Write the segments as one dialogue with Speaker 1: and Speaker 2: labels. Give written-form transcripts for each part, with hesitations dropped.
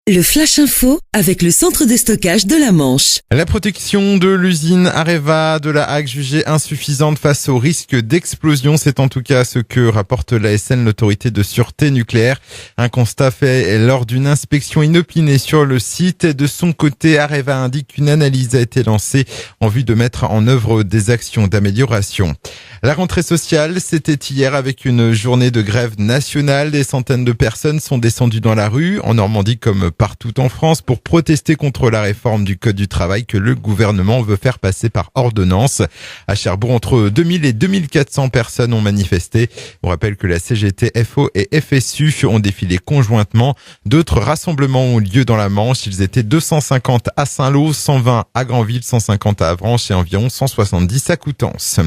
Speaker 1: Le Flash Info avec le centre de stockage de la Manche.
Speaker 2: La protection de l'usine Areva de la Hague jugée insuffisante face au risque d'explosion, c'est en tout cas ce que rapporte l'ASN, l'autorité de sûreté nucléaire. Un constat fait lors d'une inspection inopinée sur le site. De son côté, Areva indique qu'une analyse a été lancée en vue de mettre en œuvre des actions d'amélioration. La rentrée sociale, c'était hier avec une journée de grève nationale. Des centaines de personnes sont descendues dans la rue, en Normandie comme partout en France, pour protester contre la réforme du Code du travail que le gouvernement veut faire passer par ordonnance. À Cherbourg, entre 2000 et 2400 personnes ont manifesté. On rappelle que la CGT, FO et FSU ont défilé conjointement. D'autres rassemblements ont lieu dans la Manche. Ils étaient 250 à Saint-Lô, 120 à Granville, 150 à Avranches et environ 170 à Coutances.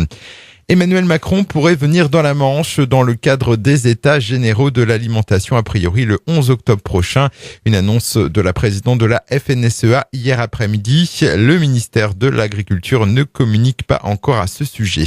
Speaker 2: Emmanuel Macron pourrait venir dans la Manche dans le cadre des États généraux de l'alimentation, a priori le 11 octobre prochain. Une annonce de la présidente de la FNSEA hier après-midi. Le ministère de l'Agriculture ne communique pas encore à ce sujet.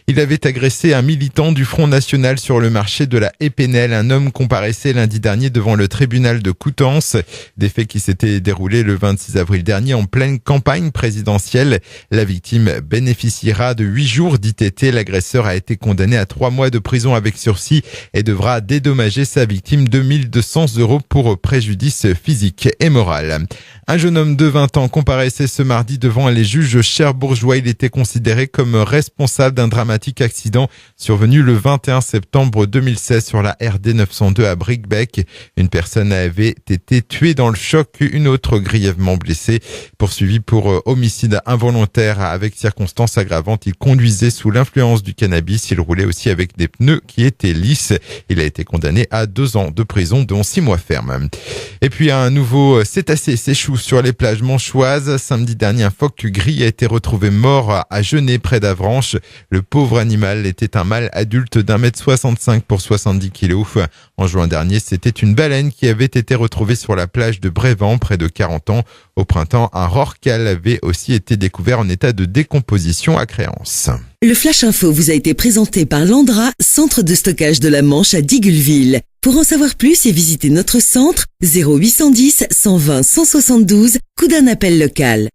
Speaker 2: Il avait agressé un militant du Front National sur le marché de la Épinel. Un homme comparaissait lundi dernier devant le tribunal de Coutances. Des faits qui s'étaient déroulés le 26 avril dernier en pleine campagne présidentielle. La victime bénéficiera de 8 jours d'ITT. L'agresseur a été condamné à 3 mois de prison avec sursis et devra dédommager sa victime 2200 € pour préjudice physique et moral. Un jeune homme de 20 ans comparaissait ce mardi devant les juges cherbourgeois. Il était considéré comme responsable d'un dramatique accident survenu le 21 septembre 2016 sur la RD 902 à Bricbec. Une personne avait été tuée dans le choc, une autre grièvement blessée. Poursuivi pour homicide involontaire avec circonstances aggravantes, il conduisait sous l'influence du cannabis. Il roulait aussi avec des pneus qui étaient lisses. Il a été condamné à 2 ans de prison, dont 6 mois ferme. Et puis un nouveau cétacé s'échoue sur les plages manchoises. Samedi dernier, un phoque gris a été retrouvé mort à Genêt près d'Avranches. Le pauvre animal était un mâle adulte d'1,65 m pour 70 kg. En juin dernier, c'était une baleine qui avait été retrouvée sur la plage de Brévent, près de 40 ans. Au printemps, un rorqual avait aussi été découvert en état de décomposition à Créance.
Speaker 1: Le Flash Info vous a été présenté par Landra, centre de stockage de la Manche à Digulleville. Pour en savoir plus et visiter notre centre, 0810 120 172, coup d'un appel local.